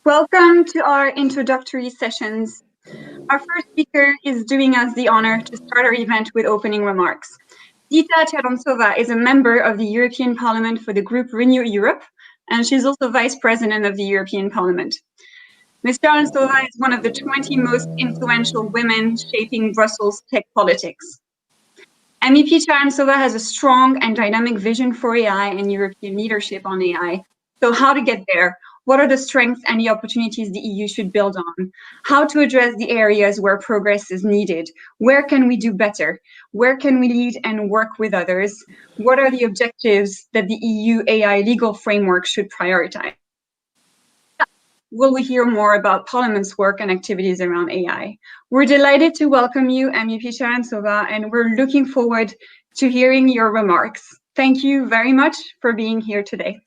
Welcome to our introductory sessions. Our first speaker is doing us the honor to start our event with opening remarks. Dita Charanzová is a member of the European Parliament for the group Renew Europe, and she's also Vice President of the European Parliament. Ms. Charanzová is one of the 20 most influential women shaping Brussels tech politics. MEP Charanzová has a strong and dynamic vision for AI and European leadership on AI. So how to get there? What are the strengths and the opportunities the EU should build on? How to address the areas where progress is needed? Where can we do better? Where can we lead and work with others? What are the objectives that the EU AI legal framework should prioritize? Will we hear more about Parliament's work and activities around AI? We're delighted to welcome you, MEP Charanzová, and we're looking forward to hearing your remarks. Thank you very much for being here today.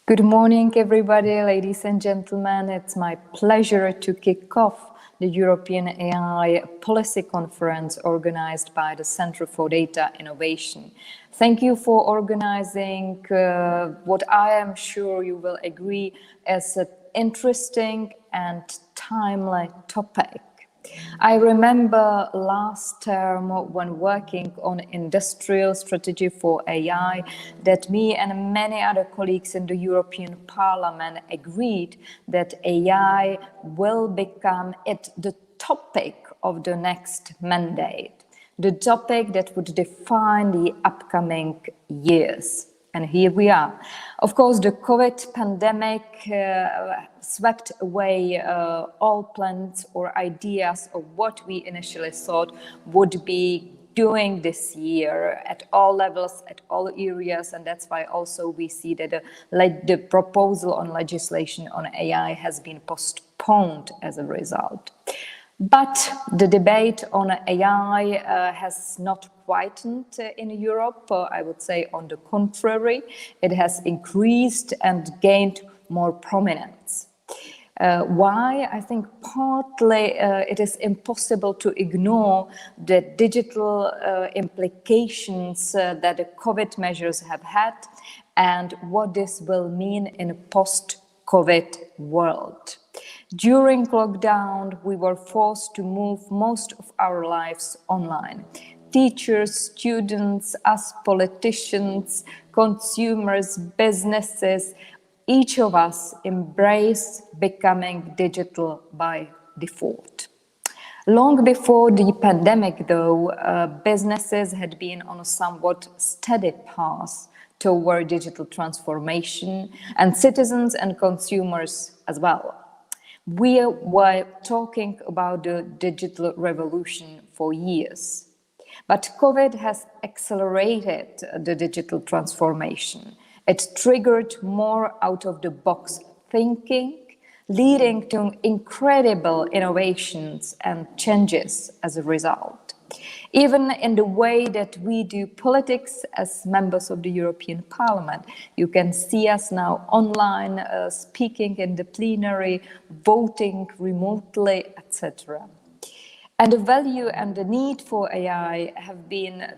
Good morning, everybody, ladies and gentlemen. It's my pleasure to kick off the European AI Policy Conference organized by the Centre for Data Innovation. Thank you for organizing what I am sure you will agree is an interesting and timely topic. I remember last term when working on industrial strategy for AI that me and many other colleagues in the European Parliament agreed that AI will become the topic of the next mandate, the topic that would define the upcoming years. And here we are. Of course, the COVID pandemic swept away all plans or ideas of what we initially thought would be doing this year at all levels, at all areas, and that's why also we see that the proposal on legislation on AI has been postponed as a result. But the debate on AI has not quietened in Europe. I would say on the contrary, it has increased and gained more prominence. Why? I think partly it is impossible to ignore the digital implications that the COVID measures have had and what this will mean in a post-COVID world. During lockdown, we were forced to move most of our lives online. Teachers, students, us politicians, consumers, businesses, each of us embrace becoming digital by default. Long before the pandemic, though, businesses had been on a somewhat steady path toward digital transformation, and citizens and consumers as well. We were talking about the digital revolution for years, but COVID has accelerated the digital transformation. It triggered more out-of-the-box thinking, leading to incredible innovations and changes as a result. Even in the way that we do politics as members of the European Parliament, you can see us now online, speaking in the plenary, voting remotely, etc. And the value and the need for AI have been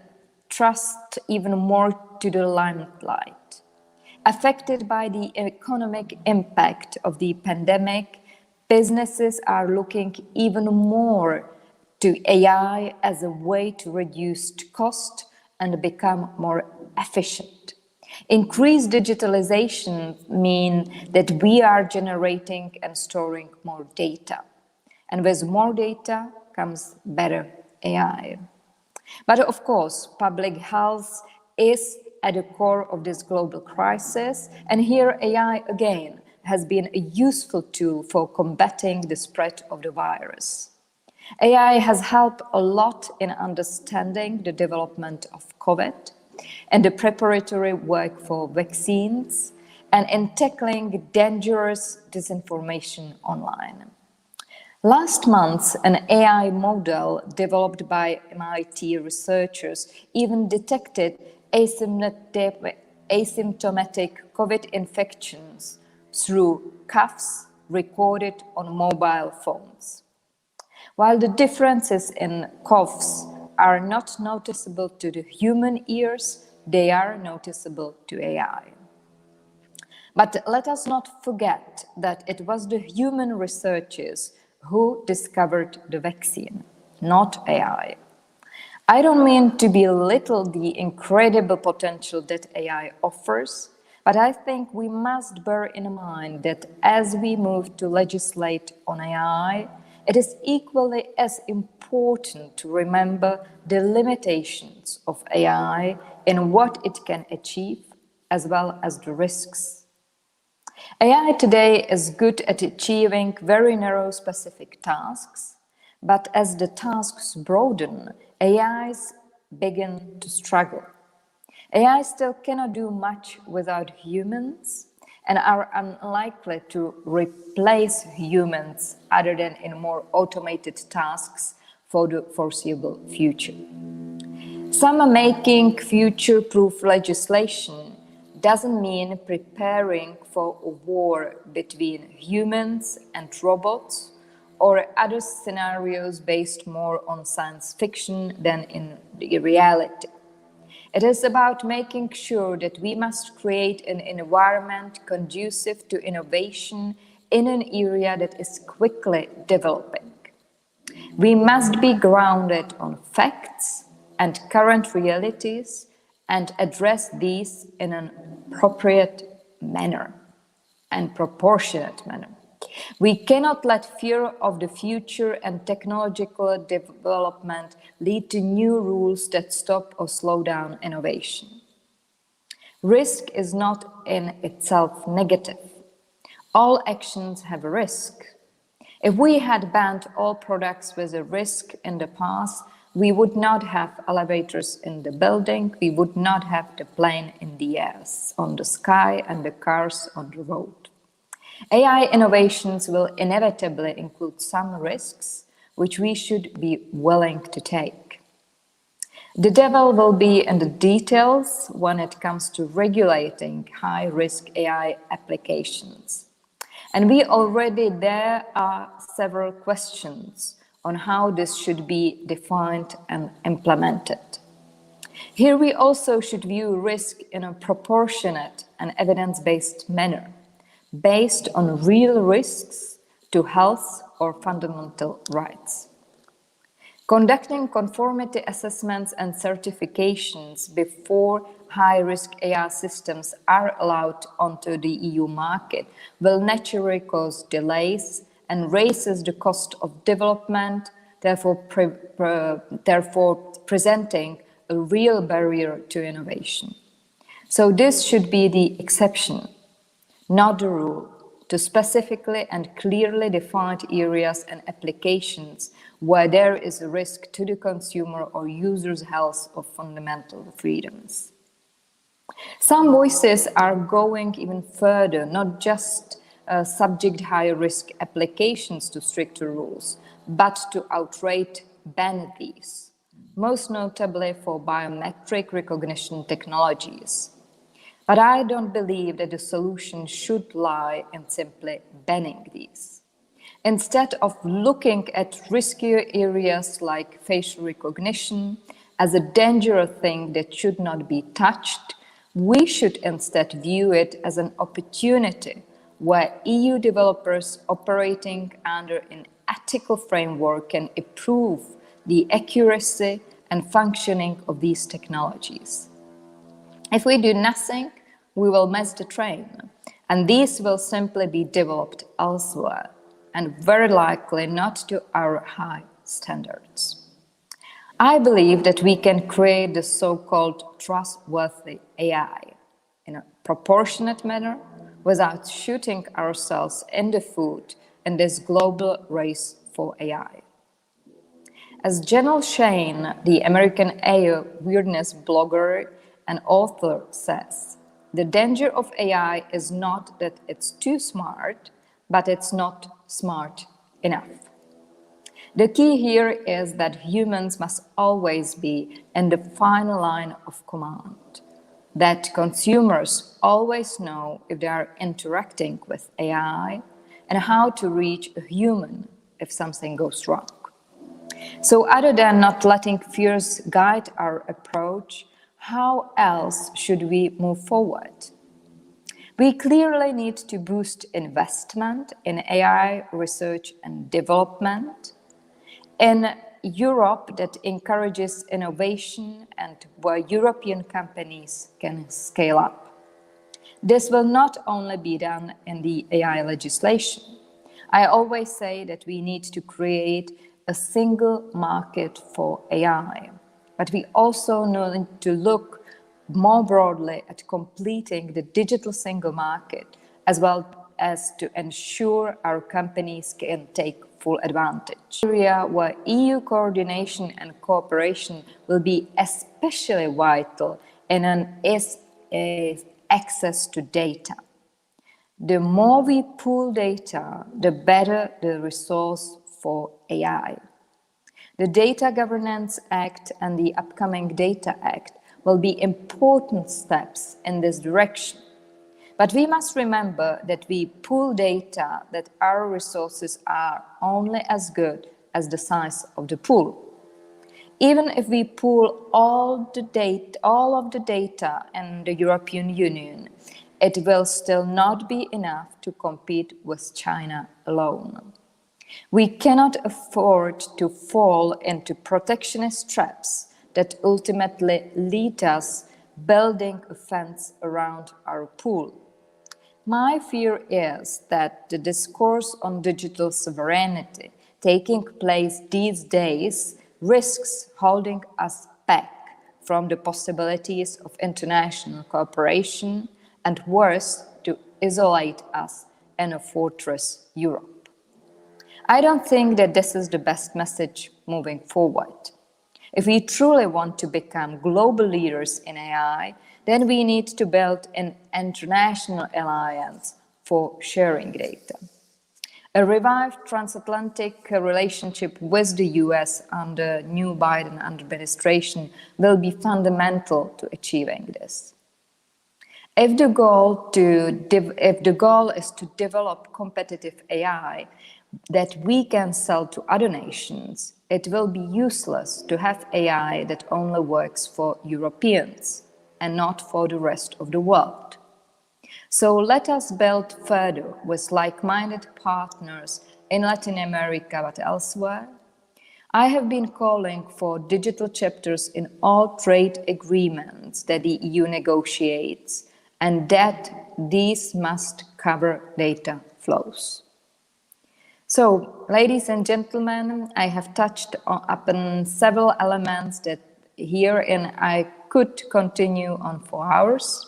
thrust even more to the limelight. Affected by the economic impact of the pandemic, businesses are looking even more to AI as a way to reduce cost and become more efficient. Increased digitalization means that we are generating and storing more data. And with more data comes better AI. But of course, public health is at the core of this global crisis. And here AI again has been a useful tool for combating the spread of the virus. AI has helped a lot in understanding the development of COVID and the preparatory work for vaccines and in tackling dangerous disinformation online. Last month, an AI model developed by MIT researchers even detected asymptomatic COVID infections through coughs recorded on mobile phones. While the differences in coughs are not noticeable to the human ears, they are noticeable to AI. But let us not forget that it was the human researchers who discovered the vaccine, not AI. I don't mean to belittle the incredible potential that AI offers, but I think we must bear in mind that as we move to legislate on AI, it is equally as important to remember the limitations of AI in what it can achieve, as well as the risks. AI today is good at achieving very narrow specific tasks, but as the tasks broaden, AIs begin to struggle. AI still cannot do much without humans and are unlikely to replace humans other than in more automated tasks for the foreseeable future. Some making future-proof legislation doesn't mean preparing for a war between humans and robots or other scenarios based more on science fiction than in reality. It is about making sure that we must create an environment conducive to innovation in an area that is quickly developing. We must be grounded on facts and current realities and address these in an appropriate manner and proportionate manner. We cannot let fear of the future and technological development lead to new rules that stop or slow down innovation. Risk is not in itself negative. All actions have a risk. If we had banned all products with a risk in the past, we would not have elevators in the building, we would not have the plane in the air, on the sky, and the cars on the road. AI innovations will inevitably include some risks, which we should be willing to take. The devil will be in the details when it comes to regulating high-risk AI applications. And there are several questions on how this should be defined and implemented. Here we also should view risk in a proportionate and evidence-based manner, based on real risks to health or fundamental rights. Conducting conformity assessments and certifications before high-risk AI systems are allowed onto the EU market will naturally cause delays and raises the cost of development, therefore presenting a real barrier to innovation. So this should be the exception, not the rule, to specifically and clearly defined areas and applications where there is a risk to the consumer or user's health or fundamental freedoms. Some voices are going even further, not just subject high-risk applications to stricter rules, but to outright ban these, most notably for biometric recognition technologies. But I don't believe that the solution should lie in simply banning these. Instead of looking at riskier areas like facial recognition as a dangerous thing that should not be touched, we should instead view it as an opportunity where EU developers operating under an ethical framework can improve the accuracy and functioning of these technologies. If we do nothing, we will miss the train, and these will simply be developed elsewhere, and very likely not to our high standards. I believe that we can create the so-called trustworthy AI in a proportionate manner without shooting ourselves in the foot in this global race for AI. As Janelle Shane, the American AI weirdness blogger and author, says, the danger of AI is not that it's too smart, but it's not smart enough. The key here is that humans must always be in the final line of command, that consumers always know if they are interacting with AI and how to reach a human if something goes wrong. So other than not letting fears guide our approach, how else should we move forward? We clearly need to boost investment in AI research and development in Europe that encourages innovation and where European companies can scale up. This will not only be done in the AI legislation. I always say that we need to create a single market for AI, but we also need to look more broadly at completing the digital single market, as well as to ensure our companies can take full advantage. Area where EU coordination and cooperation will be especially vital is access to data. The more we pool data, the better the resource for AI. The Data Governance Act and the upcoming Data Act will be important steps in this direction. But we must remember that we pool data, that our resources are only as good as the size of the pool. Even if we pool all of the data in the European Union, it will still not be enough to compete with China alone. We cannot afford to fall into protectionist traps that ultimately lead us building a fence around our pool. My fear is that the discourse on digital sovereignty taking place these days risks holding us back from the possibilities of international cooperation and worse, to isolate us in a fortress Europe. I don't think that this is the best message moving forward. If we truly want to become global leaders in AI, then we need to build an international alliance for sharing data. A revived transatlantic relationship with the US under new Biden administration will be fundamental to achieving this. If the goal is to develop competitive AI that we can sell to other nations, it will be useless to have AI that only works for Europeans and not for the rest of the world. So let us build further with like-minded partners in Latin America but elsewhere. I have been calling for digital chapters in all trade agreements that the EU negotiates, and that these must cover data flows. So, ladies and gentlemen, I have touched upon several elements that herein I could continue on for hours.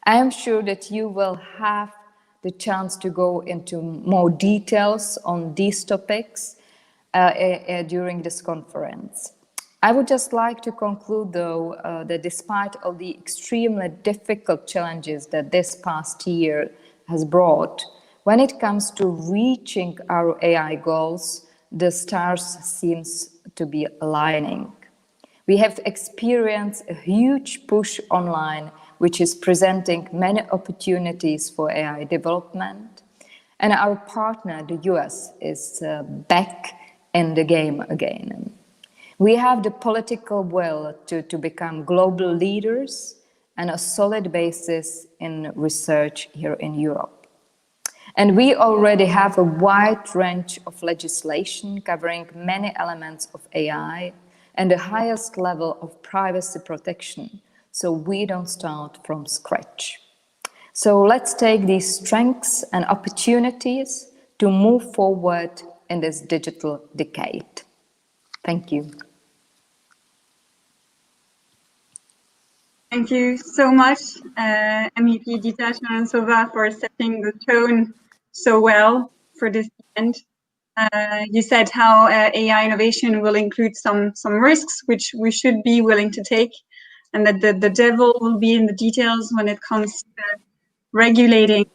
I am sure that you will have the chance to go into more details on these topics during this conference. I would just like to conclude, though, that despite all the extremely difficult challenges that this past year has brought, when it comes to reaching our AI goals, the stars seems to be aligning. We have experienced a huge push online, which is presenting many opportunities for AI development. And our partner, the US, is back in the game again. We have the political will to become global leaders and a solid basis in research here in Europe. And we already have a wide range of legislation covering many elements of AI and the highest level of privacy protection, so we don't start from scratch. So let's take these strengths and opportunities to move forward in this digital decade. Thank you. Thank you so much, MEP Dita Charanzová, for setting the tone so well for this event. You said how AI innovation will include some risks, which we should be willing to take, and that the devil will be in the details when it comes to regulating,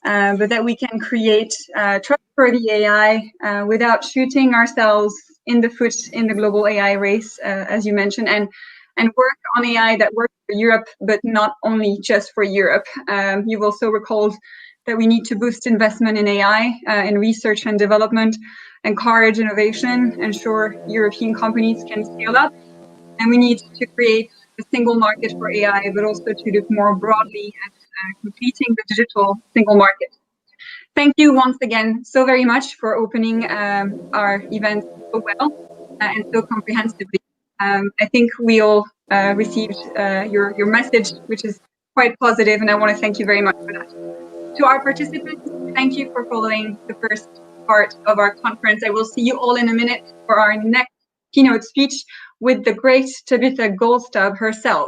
but that we can create trustworthy AI without shooting ourselves in the foot in the global AI race, as you mentioned, and work on AI that works for Europe, but not only just for Europe. You've also recalled that we need to boost investment in AI, in research and development, encourage innovation, ensure European companies can scale up. And we need to create a single market for AI, but also to look more broadly at completing the digital single market. Thank you once again so very much for opening our event so well and so comprehensively. I think we all received your message, which is quite positive, and I want to thank you very much for that. To our participants, thank you for following the first part of our conference. I will see you all in a minute for our next keynote speech with the great Tabitha Goldstubb herself.